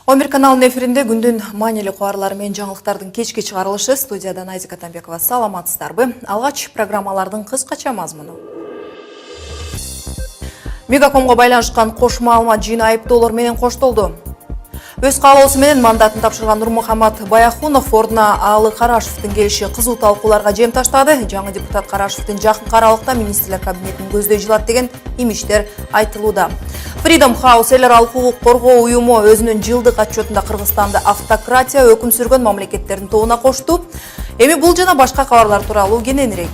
11 каналынын эфиринде күндүн маанилүү кабарлары менен жаңылыктардын кечки чыгарылышы. Студияда Найзика Атамбекова. Саламатсыздарбы? Алгач программалардын кыскача мазмуну. Мегакомго байланышкан кош маалымат жыйыны айыптоолор менен коштолду. Өз каалоосу менен мандатын тапшырган Нурмухаммад Баяхунов ордуна Алы Карашевдин келиши кызуу талкууларга жем таштады. Жаңы депутат Карашевдин жакынкы аралыкта министрлер кабинетин көздөй жылат деген имиштер айтылууда. Freedom House эл аралык укук коргоо уюму өзүнүн жылдык отчетунда Кыргызстанды автократия өкүм сүргөн мамлекеттердин тобуна кошту. Эми бул жана башка кабарлар тууралуу кененирээк.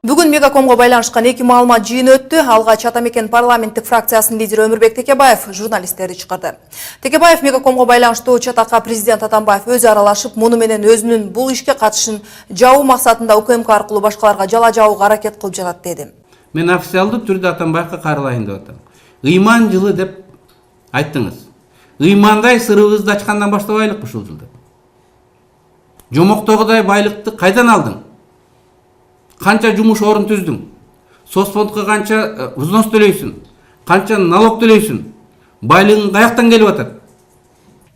Бүгүн Мегакомго байланышкан эки маалымат жыйыны өттү. Алгач Атамекен парламенттик фракциясынын лидери Өмүрбек Текебаев журналисттерди чакырды. Текебаев Мегакомго байланыштуу чатакка президент Атамбаев өзү аралашып, муну менен өзүнүн бул ишке катышын жабуу максатында УКМК аркылуу башкаларга жала жабууга аракет кылып жатат деди. Мен официалдуу түрдө Атамбаевка каарылайын деп атам. Ыйман жылы деп айттыңыз. Ыймандай сырыбызды ачкандан баштабайлыкпы ушул жылда? Жомоктогудай байлыкты кайдан алдың? Канча жумуш орун түздүң? Соцфондко канча взнос төлөйсүң? Канча налог төлөйсүң? Байлыгың каяктан келип атат?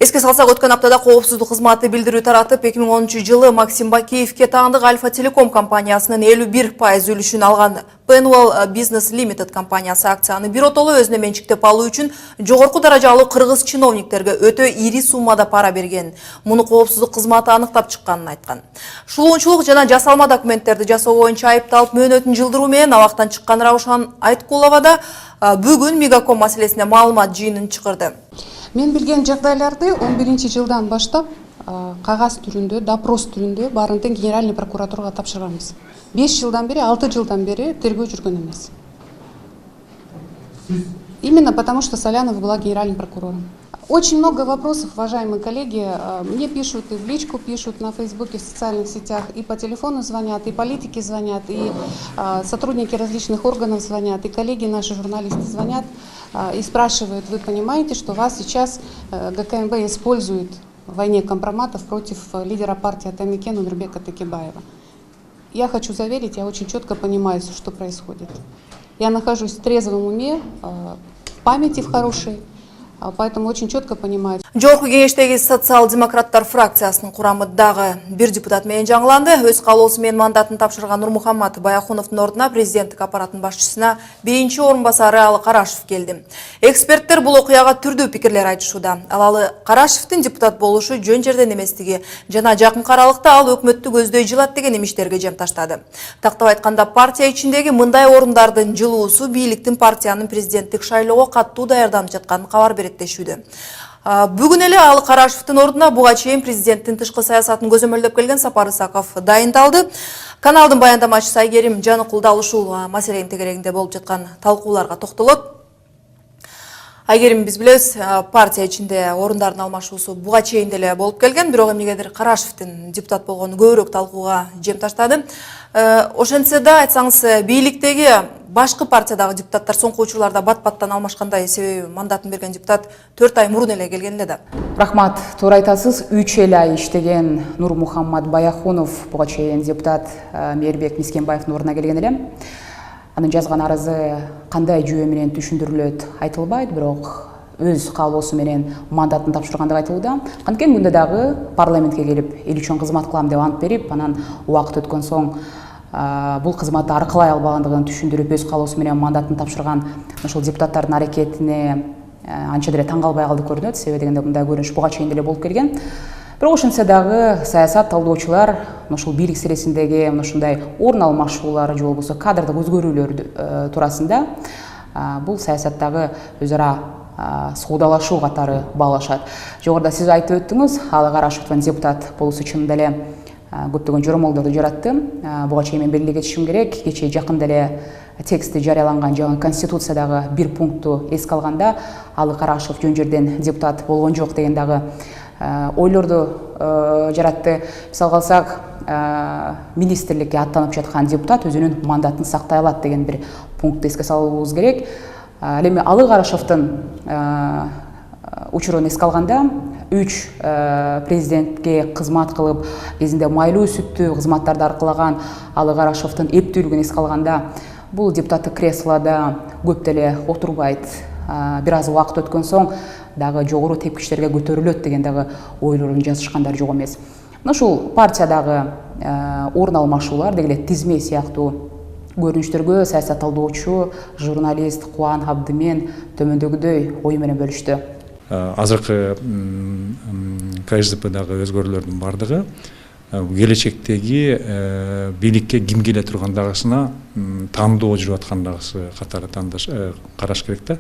Эске салсак, өткөн аптада коопсуздук кызматы билдирүү таратып, 2010 жылы Максим Бакиевке таандык Альфа Телеком компаниясынын 51% үлүшүн алган Penwell Business Limited компаниясы акцияны биротоло өзүнө менчиктеп алуу үчүн жогорку даражалуу кыргыз чиновниктерге өтө ири суммада пара берген. Муну коопсуздук кызматы аныктап чыкканын айткан. Шулуунчулук жана жасалма документтерди жасоо боюнча айыпталып мөөнөтүн жылдыруу менен абактан чыккан Раушан Айткулова бүгүн Мегаком маселесине маалымат жыйынын чыгарды. Мен билген жагдайларды 11 жылдан баштап кагаз түрүндө, допрос түрүндө барынтын генеральный прокуратурага тапшырганбыз. 5 жылдан бери, 6 жылдан бери тергөө жүргөн эмес. Именно потому, что Солянова была генеральным прокурором. Очень много вопросов, уважаемые коллеги. Мне пишут, и в личку пишут, на Фейсбуке, в социальных сетях, и по телефону звонят, и политики звонят, и сотрудники различных органов звонят, и коллеги наши журналисты звонят и спрашивают: вы понимаете, что вас сейчас ГКМБ использует в войне компроматов против лидера партии Атамекен Өмүрбека Текебаева? Я хочу заверить, я очень четко понимаю, что происходит. Я нахожусь в трезвом уме, в памяти в хорошей. Поэтому очень четко понимают. Жогорку кеңештеги социал-демократтар фракциясынын курамы дагы бир депутат менен жаңыланды. Өз каалоосу менен мандатын тапшырган Нурмухаммад Баяхуновдун ордуна президенттик аппараттын башчысына биринчи орун басары Алы Карашев келди. Эксперттер бул окуяга түрдүү пикирлер айтышууда. Алы Карашевдин депутат болушу жөн жерден эместиги жана жакынкы аралыкта ал өкмөттү көздөй жылат деген имиштерге жем таштады. Тактап айтканда, партия ичиндеги мындай орундардын жылуусу бийликтин партиянын президенттик шайлоого каттуу даярданып жатканын кабар берет. Бүгүн эле Алы Карашевдин ордуна буга чейин президенттин тышкы саясатын көзөмөлдөп келген Сапар Исаков дайындалды. Каналдын баяндамачысы Айгерим Жаныкулда ушул маселенин тегерегинде болуп жаткан талкууларга токтолот. Айгерим, биз билебиз, партия ичинде орундардын алмашуусу буга чейин деле болуп келген, бирок эмнегедир Карашевдин депутат болгону көбүрөөк талкууга жем таштады. Ошентсе да айтсаңыз, бийликтеги башкы партиядагы депутаттар соңку учурларда бат-баттан алмашкандай, себеби мандатын берген депутат 4 ай мурун эле келген эле да. Рахмат, туура айтасыз. 3 ай иштеген Нурмухаммад Баяхунов буга чейин депутат Мээрбек Мискенбаевдин ордуна келген эле. Анын жазган арызы кандай жүйө менен түшүндүрүлөт айтылбайт, бирок өз каалоосу менен мандатын тапшыргандыгы айтылууда. Анткени күндө дагы парламентке келип, эл үчүн кызмат кылам деп ант берип, анан убакыт өткөн соң бул кызматты аркылай албагандыгын түшүндүрүп, өз каалоосу менен мандатын тапшырган ошол депутаттардын аракетине анча деле таң калбай калды көрүнөт. Себеби дегенде мындай көрүнүш буга чейин деле болуп келген. Бирок ошентсе дагы саясат талдоочулар ошол бийлик сиресиндеги ушундай орун алмашуулар же болбосо кадрдык өзгөрүүлөр туурасында бул саясаттагы өз ара суудалашуу катары баалашат. Жогоруда сиз айтып өттүңүз, Алы Карашевдин депутат болуусу чынында эле көптөгөн жоромолдорду жаратты. Буга чейин мен белгилей кетишим керек. Кечээ жакында эле тексти жарыяланган жаңы конституциядагы бир пунктту эске алганда, Алы Карашев жөн жерден депутат болгон жок деген дагы ойлорду жаратты. Мисалга алсак, министрликке аттанып жаткан депутат өзүнүн мандатын сактай алат деген бир пунктты эске салуубуз керек. Ал эми Алы Карашевдин учурун эске алганда, үч президентке кызмат кылып кезинде майлуу сүттүү кызматтарды аркалаган Алы Карашевдин эптүүлүгүн эске алганда бул депутаттык креслода көп деле отурбайт. Бир аз убакыт өткөн соң дагы жогору тепкичтерге көтөрүлөт деген дагы ойлорун жазышкандар жок эмес. Ушул партиядагы орун алмашуулар деги эле тизме сыяктуу көрүнүштөргө саясатталдоочу журналист Кубан Абдымен төмөндөгүдөй ою менен бөлүштү. Азыркы КСДПдагы өзгөрүүлөрдүн бардыгы келечектеги бийликке ким келе тургандагысына таандоо жүрүп аткандагысы катары караш керек да.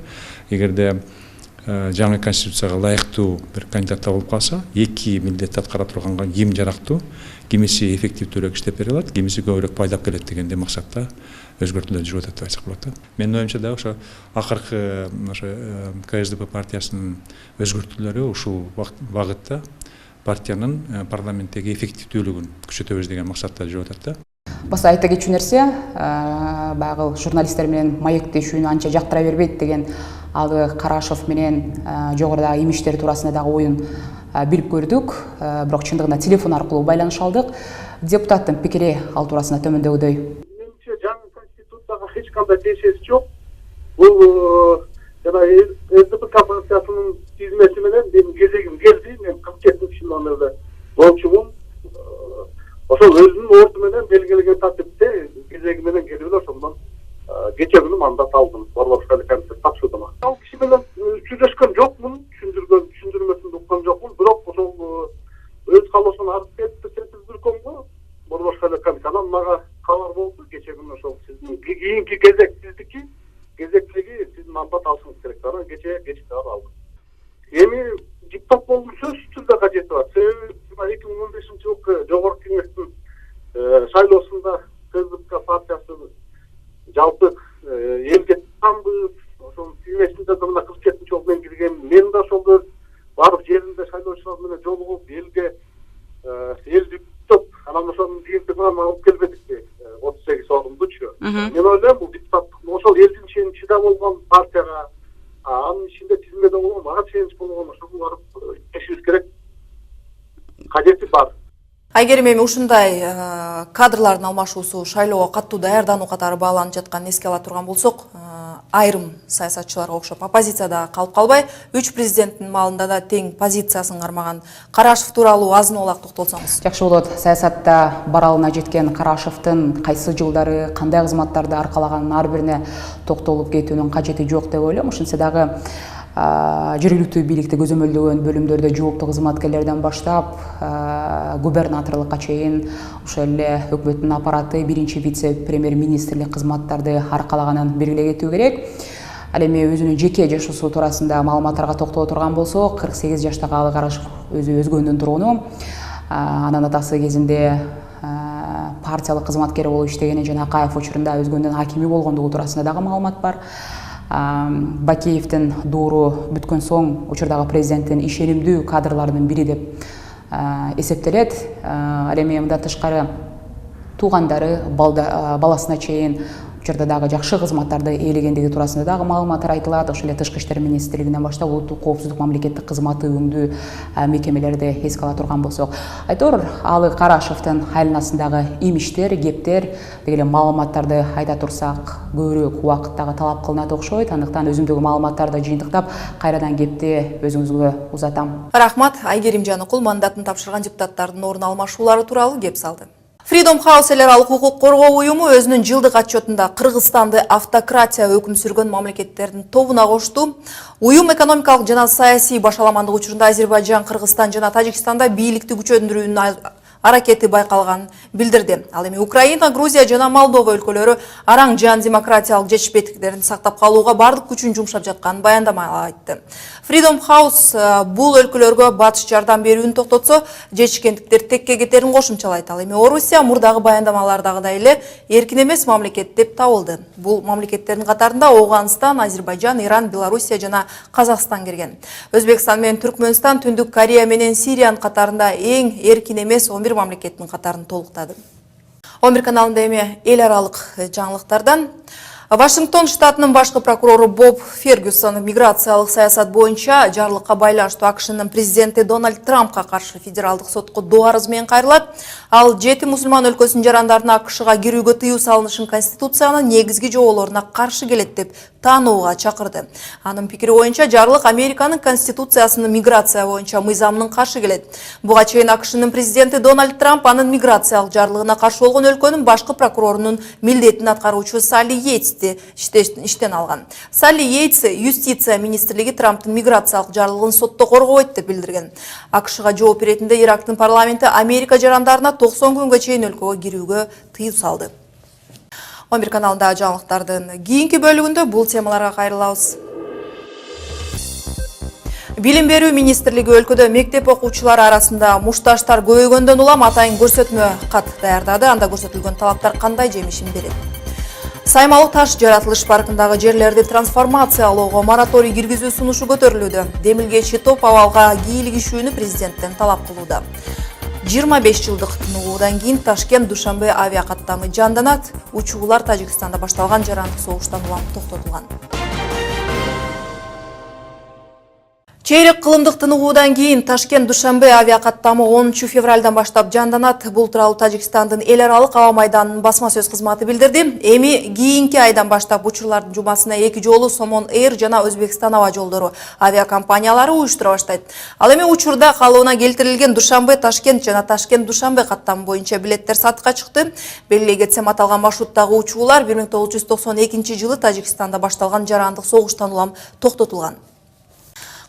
Эгерде жаңы конституцияга ылайыктуу бир кандидат табылып калса, эки милдетти аткара турганга ким жарактуу, кимиси эффективдүүрөөк иштеп бере алат, кимиси көбүрөөк пайдап келет дегенде максатта өзгөртүүлөр жүрүп атат деп айтсак болот да. Менин оюмча дагы ошо акыркы КСДП партиясынын өзгөртүүлөрү ушул багытта партиянын парламенттеги эффективдүүлүгүн күчөтөбүз деген максатта жүрүп атат да. Баса айта кетчү нерсе, баягы журналисттер менен маектешүүнү анча жактыра бербейт деген Алы Карашев менен жогорудагы имиштер туурасында дагы оюн билип көрдүк. Бирок чындыгында телефон аркылуу байланыш алдык. Депутаттын пикири ал туурасында төмөндөгүдөй. Менимче жаңы конституцияга эч кандай тиешеси жок. Бул жана СДП партиясынын тизмеси менен менин кезегим келди. Мен 47 номерде болчумун. Ошол өзүнүн орду менен белгиленген тартипте кезеги менен келип эле ошондон кече күнү мандат алдым. Борборчулук комитет тапшырдым. Ал киши менен сүйлөшкөн жокмун, түшүндүрмөсүн уккан жокмун, бирок ошол өз калоосун арыз берип борборчулук комитетинен мага кабар болду. Кече күнү ошол сиздин кийинки кезек кезектеги сиз мандат алышыңыз керек. Анан кече алдым. Эми депутат болуу сөзсүз түрдө кажети бар. Себеби 2015-жылкы жогорку кеңештин шайлоосунда КСДП партиясы жалпы элге танбыз, ошол тизмесинде да мына 47-жолу менен кирген, мен да ошол барып жеринде шайлоочулар менен жолугуп элге элди күтүп, анан ошонун жыйынтыгынан алып келбедикпи 38 орындучу. Мен ойлойм бул депутаттык ошол элдин ичинде болгон партияга, анын ичинде тизмеде болгон, ага чейинч болгон ошого барып текшериш керек. Кажети бар. Айгерим, эми ушундай кадрлардын алмашуусу шайлоого катуу даярдануу катары бааланып жатканын эске ала турган болсок, айрым саясатчыларга окшоп оппозицияда калып калбай, 3 президенттин маалында да тең позициясын кармаган Карашев тууралуу азын-аулак токтолсоңуз. Жакшы болот. Саясатта баралына жеткен Карашевдин кайсы жылдары кандай кызматтарды аркалаганын ар бирине токтолуп кетүүнүн кажети жок деп ойлойм. Ошентсе дагы жергиликтүү бийликти көзөмөлдөгөн бөлүмдөрдө жооптуу кызматкерлерден баштап губернаторлукка чейин ошол эле өкмөттүн аппараты биринчи вице-премьер-министрлик кызматтарды аркалаганын белгилей кетүү керек. Ал эми өзүнүн жеке жашоосу туурасында маалыматтарга токтоло турган болсок, 48 жаштагы Алы Карашев өзү Өзгөндүн тургуну, анын атасы кезинде партиялык кызматкер болуп иштегени жана Акаев учурунда Өзгөндүн акими болгондугу туурасында дагы маалымат бар. Бакиевдин доору бүткөн соң учурдагы президенттин ишенимдүү кадрларынын бири деп эсептелет. Ал эми мындан тышкары туугандары баласына чейин учурда дагы жакшы кызматтарды ээлегендиги туурасында дагы маалыматтар айтылат. Ошол эле Тышкы иштер министрлигинен баштап улуттук коопсуздук мамлекеттик кызматы өңдүү мекемелерди эске ала турган болсок, айтор Алы Карашевдин айланасындагы имиштер, кептер деген маалыматтарды айта турсак, көбүрөөк убакыт дагы талап кылынат окшойт. Андыктан өзүмдөгү маалыматтарды жыйынтыктап кайрадан кепти өзүңүзгө узатам. Рахмат. Айгерим Жаныкул мандатын тапшырган депутаттардын орун алмашуулары тууралуу кеп салды. Freedom House эл аралык укук коргоо уюму өзүнүн жылдык отчетунда Кыргызстанды автократия өкүм сүргөн мамлекеттердин тобуна кошту. Уюм экономикалык жана саясий башаламандык учурунда Азербайжан, Кыргызстан жана Тажикстанда бийликти күчөндүрүүнүн аракети байкалганын билдирди. Ал эми Украина, Грузия жана Молдова өлкөлөрү араң жан демократиялык жетишпестиктерин сактап калууга бардык күчүн жумшап жатканын баяндама айтты. Freedom House бул өлкөлөргө батыш жардам берүүнү токтотсо, жетишкендиктер текке кетерин кошумчалайт. Ал эми Орусия мурдагы баяндамалардагыдай эле эркин эмес мамлекет деп табылды. Бул мамлекеттердин катарында Ооганстан, Азербайжан, Иран, Белоруссия жана Казакстан кирген. Өзбекстан менен Түркмөнстан, Түндүк Корея менен Сириянын катарында эң эркин эмес 11 мамлекеттин катарын толуктады. 11 каналында эми эл аралык жаңылыктардан Вашингтон штатының башкы прокурору Боб Фергюсон миграциялык саясат боюнча жарлыкка байланыштуу АКШнын президенти Дональд Трампка каршы федералдык сотко доо арыз менен кайрылат. Ал 7 мусулман өлкөсүнүн жарандарына АКШга кирүүгө тыюу салынышын Конституциянын негизги жоболоруна каршы келет деп таанууга чакырды. Анын пикири боюнча жарлык Американын Конституциясынын миграция боюнча мыйзамына каршы келет. Буга чейин АКШнын президенти Дональд Трамп анын миграциялык жарлыгына каршы болгон өлкөнүн башкы прокурорунун милдетин аткаруучу Салли Йейтсти иштен алган. Салли Йейтс юстиция министрлиги Трамптын миграциялык жарлыгын сотто коргобойт деп билдирген. АКШга жооп беретинде Ирактын парламенти Америка жарандарына 90 күнгө чейин өлкөгө кирүүгө тыюу салды. 11 каналында жаңылыктардын кийинки бөлүгүндө бул темаларга кайрылабыз. Билим берүү министрлиги өлкөдө мектеп окуучулары арасында мушташтар көбөйгөндөн улам атайын көрсөтмө кат даярдады. Анда көрсөтүлгөн талаптар кандай жемишин берет? Саймалык таш жаратылыш паркындагы жерлерди трансформациялоого мораторий киргизүү сунушу көтөрүлүүдө. Демилгечи топ абалга кийлигишүүнү президенттен талап кылууда. 25 жылдык тынуudan кийин Ташкент-Душанбе авиакаттамы жанданат. Учуулар Тажикстанда башталган жарандык согуштан улам токтотулган. Чейрек кылымдык тынуuдан кийин Ташкент-Душанбе авиакаттамы 10 февралдан баштап жанданат. Бул тууралуу Тажикстандын эл аралык аба майданынын басма сөз кызматы билдирди. Эми кийинки айдан баштап учурлардын жумасына 2 жолу Сомон Эйр жана Өзбекстан аба жолдору авиакомпаниялары уюштура баштайт. Ал эми учурда калыбына келтирилген Душанбе-Ташкент жана Ташкент-Душанбе каттамы боюнча билеттер сатыкка чыкты. Белгилей кетсем, аталган маршруттагы учуулар 1992 жылы Тажикстанда башталган жарандык согуштан улам токтотулган.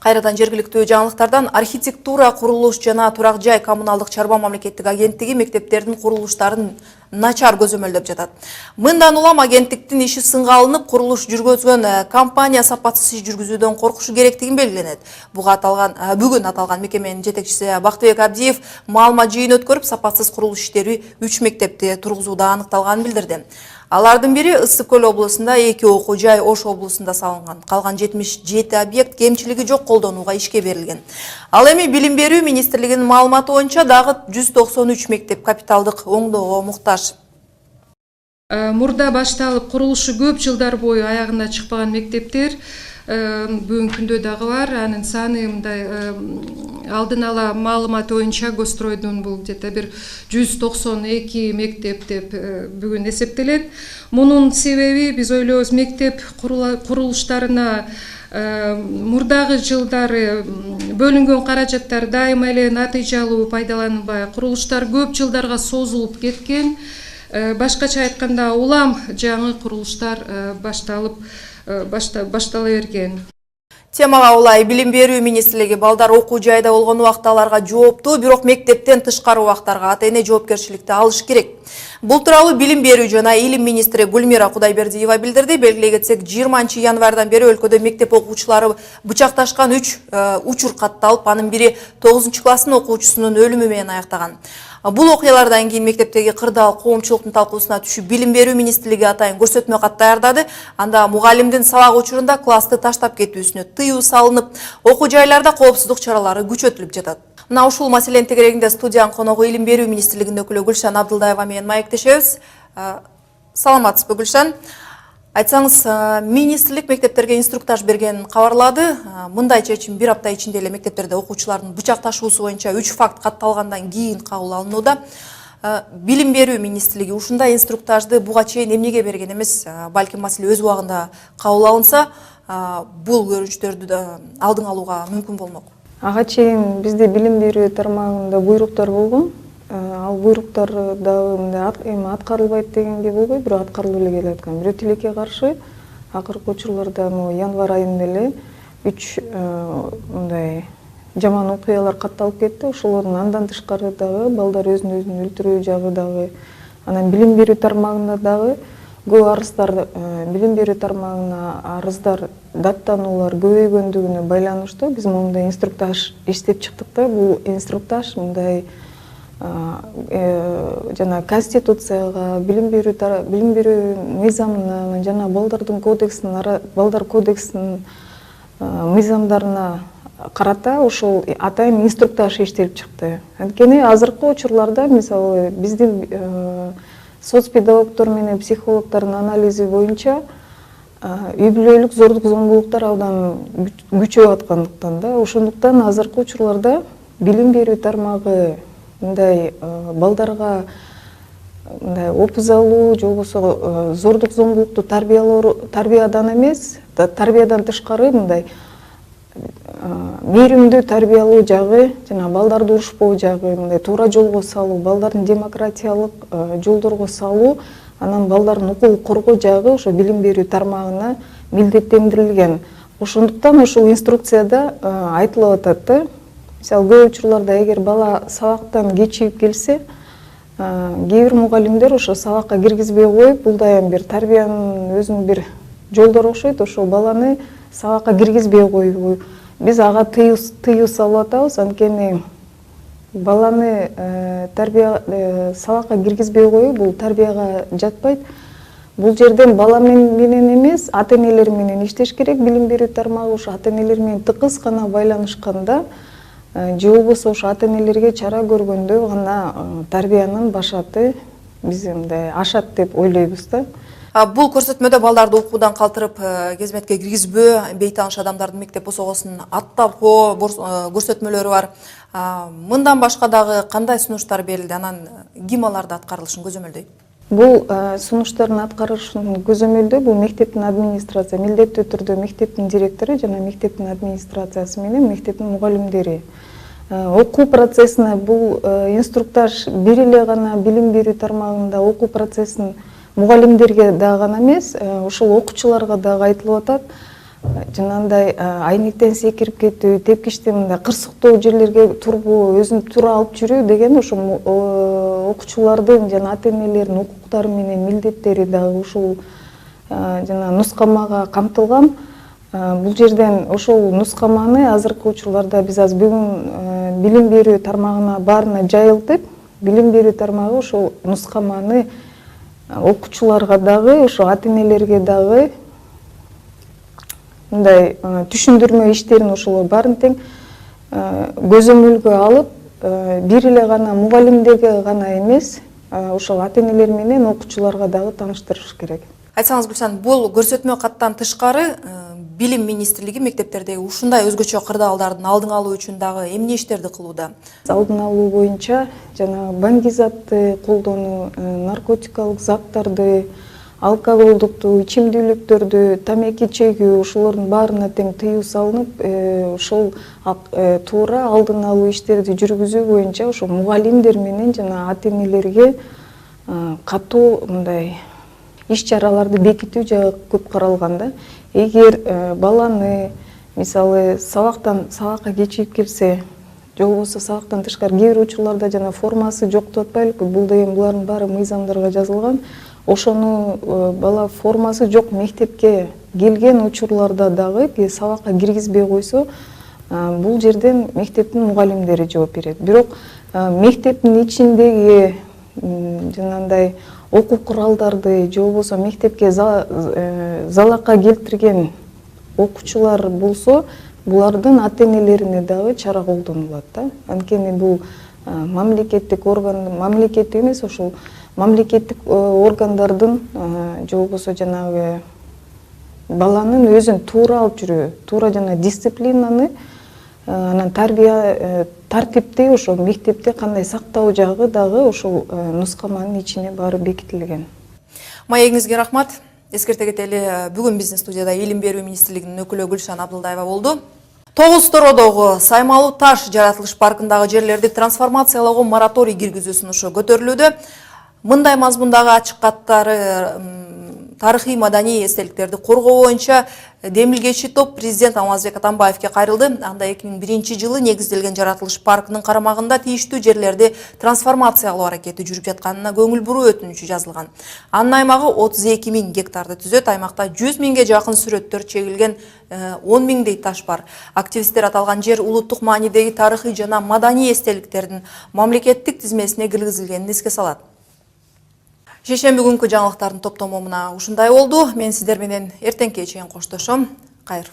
Кайрадан жергиликтүү жаңылыктардан архитектура, курулуш жана турак жай коммуналдык чарба мамлекеттик агенттиги мектептердин курулуштарын начар көзөмөлдөп жатат. Мындан улам агенттиктин иши сынга алынып, курулуш жүргүзгөн компания сапатсыз иш жүргүзүүдөн коркушу керектигин белгиленет. Бүгүн аталган мекеменин жетекчиси Бактыбек Абдиев маалымат жыйын өткөрүп, сапатсыз курулуш иштери 3 мектепти тургузууда аныкталганын билдирди. Алардын бири Ысык көл облусунда, 2 окуу жай Ош облусунда салынган. Калган 77 объект кемчилиги жок колдонууга ишке берилген. Ал эми Билим берүү министрлигинин маалыматы боюнча дагы 193 мектеп капиталдык оңдоого муктаж. Мурда башталып курулушу көп жылдар бою аягына чыкпаган мектептер бүгүнкү күндө дагы бар. Анын саны мындай алдын ала маалымат боюнча Гостройдун бул где-то бир 192 мектеп деп бүгүн эсептелет. Мунун себеби биз ойлойбуз, мектеп курулуштарына мурдагы жылдары бөлүнгөн каражаттар дайыма эле натыйжалуу пайдаланылбай, курулуштар көп жылдарга созулуп кеткен. Башкача айтканда, улам жаңы курулуштар баштала берген. Темага улай Билим берүү министрлиги балдар окуу жайда болгон убакта аларга жооптуу, бирок мектептен тышкары убактарга ата-эне жоопкерчиликти алыш керек. Бул тууралуу Билим берүү жана илим министри Гүлмира Кудайбердиева билдирди. Белгилей кетсек, 20 январдан бери өлкөдө мектеп окуучулары бычакташкан 3 учур катталып, анын бири 9 класстын окуучусунун өлүмү менен аяктаган. Бул окуялардан кийин мектептеги кырдаал коомчулуктун талкуусуна түшүп, Билим берүү министрлиги атайын көрсөтмө кат даярдады. Анда мугалимдин сабак учурунда классты таштап кетүүсүнө тыюу салынып, окуу жайларда коопсуздук чаралары күчөтүлүп жатат. Мына ушул маселенин тегерегинде студиянын коногу Илим берүү министрлигинин өкүлү Гүлшан Абдылдаева менен маектешебиз. Саламатсызбы, Гүлшан? Айтсаңыз, министрлик мектептерге инструктаж берген кабарлады. Мындай чечим бир апта ичинде эле мектептерде окуучулардын бычакташуусу боюнча 3 факт катталгандан кийин кабыл алынууда. Билим берүү министрлиги ушундай инструктажды буга чейин эмнеге берген эмес? Балким маселе өз убагында кабыл алынса, бул көрүнүштөрдү алдын алууга мүмкүн болмок. Ага чейин бизде билим берүү тармагында буйруктар болгон. Ал буйруктар дагы аткарылбайт дегенге болбой, бирок аткарылып эле келе аткан. Бирөө тилекке каршы акыркы учурларда январь айында эле 3 мындай жаман окуялар катталып кетти. Ошолордун андан тышкары дагы балдар өзүн өлтүрүү жагы дагы. Анан билим берүү тармагында дагы көп арыздар, билим берүү тармагына арыздар, даттануулар көбөйгөндүгүнө байланыштуу биз мындай инструктаж иштеп чыктык да. Бул инструктаж мындай жана Конституцияга, билим берүү мыйзамына жана балдар кодексинин мыйзамдарына карата ошол атайын инструктаж иштелип чыкты. Анткени азыркы учурларда мисалы биздин соцпедагогдор менен психологдордун анализи боюнча үй бүлөлүк зордук зомбулуктар абдан күчөп аткандыктан да, ошондуктан азыркы учурларда билим берүү тармагы мындай балдарга мындай опуз алуу же болбосо зордук зомбулукту тарбиядан эмес, тарбиядан тышкары мындай мээримдүү тарбиялоо жагы, жана балдарды урушпоо жагы, мындай туура жолго салуу, балдардын демократиялык жолдорго салуу, анан балдардын укугун коргоо жагы ошо билим берүү тармагына милдеттендирилген. Ошондуктан ушул инструкцияда айтылып атат да. Мисалы көп учурларда эгер бала сабактан кечигип келсе, кээ бир мугалимдер ошо сабакка киргизбей коюп, бул дайым бир тарбиянын өзүнүн бир жолдору окшойт, ошол баланы сабакка киргизбей коюу. Биз ага тыюу салып атабыз, анткени баланы сабакка киргизбей коюу бул тарбияга жатпайт. Бул жерден бала менен эмес, ата-энелер менен иштеш керек. Билим берүү тармагы ошо ата-энелер менен тыкыз гана байланышканда, же болбосо ошо ата-энелерге чара көргөндө гана тарбиянын башаты биз мындай ашат деп ойлойбуз да. Бул көрсөтмөдө балдарды окуудан калтырып, кезметке киргизбөө, бейтааныш адамдардын мектеп босогосун аттапоо көрсөтмөлөрү бар. Мындан башка дагы кандай сунуштар берилди, анан ким аларды аткарылышын көзөмөлдөйт? Бул сунуштардын аткарылышын көзөмөлдөө бул мектептин администрация, милдеттүү түрдө мектептин директору жана мектептин администрациясы менен мектептин мугалимдери. Окуу процессине бул инструктаж бир эле гана билим берүү тармагында окуу процессин мугалимдерге дагы гана эмес, ошол окуучуларга дагы айтылып атат. Жанагындай айнектен секирип кетүү, тепкичте мындай кырсыктоо жерлерге турбоо, өзүн туура алып жүрүү деген ошо окуучулардын жана ата-энелердин укуктары менен милдеттери дагы ушул жана нускамага камтылган. Бул жерден ошол нускаманы азыркы учурларда биз азыр бүгүн билим берүү тармагына баарына жайылтып, билим берүү тармагы ошол нускаманы окуучуларга дагы, ошо ата-энелерге дагы мындай түшүндүрмө иштерин ошолор баарын тең көзөмөлгө алып, бир эле гана мугалимдерге гана эмес, ошол ата-энелер менен окуучуларга дагы тааныштырыш керек. Айтсаңыз Гүлшан, бул көрсөтмө каттан тышкары билим министрлиги мектептердеги ушундай өзгөчө кырдаалдардын алдын алуу үчүн дагы эмне иштерди кылууда? Алдын алуу боюнча жана баңгизатты колдонуу, наркотикалык заттарды, алкоголдукту ичимдүүлүктөрдү, тамеки чегүү, ошолордун баарына тең тыюу салынып, ошол туура алдын алуу иштерди жүргүзүү боюнча ошо мугалимдер менен жана ата-энелерге катуу мындай иш-чараларды бекитүү жагы көп каралган да. Эгер баланы мисалы сабакка кечигип келсе, же болбосо сабактан тышкары кээ бир учурларда жана формасы жок деп атпайлыкпы, бул деген булардын баары мыйзамдарга жазылган. Ошону бала формасы жок мектепке келген учурларда дагы сабакка киргизбей койсо, бул жерден мектептин мугалимдери жооп берет. Бирок мектептин ичиндеги жанагындай окуу куралдарды же болбосо мектепке залакка келтирген окуучулар болсо, булардын ата-энелерине дагы чара колдонулат да. Анткени бул мамлекеттик орган, мамлекеттик эмес, ошол мамлекеттик органдардын же болбосо жанагы баланын өзүн туура алып жүрүү, туура жана дисциплинаны, анан тарбия тартипти ошо мектепте кандай сактоо жагы дагы ошол нускаманын ичине баары бекитилген. Маегиңизге рахмат. Эскерте кетели, бүгүн биздин студияда Илим берүү министрлигинин өкүлү Гүлшан Абдылдаева болду. Тогуз Тородогу Саймалуу таш жаратылыш паркындагы жерлерди трансформациялоого мораторий киргизүү сунушу көтөрүлүүдө. Мындай мазмундагы ачык каттары тарыхый маданий эстеликтерди коргоо боюнча демилгечи топ президент Алмазбек Атамбаевке кайрылды. Анда 2001 жылы негизделген жаратылыш паркынын карамагында тийиштүү жерлерди трансформациялоо аракети жүрүп жатканына көңүл буруу өтүнүчү жазылган. Анын аймагы 32 000 гектарды түзөт. Аймакта 100 000ге жакын сүрөттөр чегилген, 10 000дей таш бар. Активисттер аталган жер улуттук маанидеги тарыхый жана маданий эстеликтердин мамлекеттик тизмесине киргизилгенин эске салат. Шешемби күнкү жаңылыктардын топтому мына ушундай болду. Мен сиздер менен эртеңке чейин коштошом. Кайыр.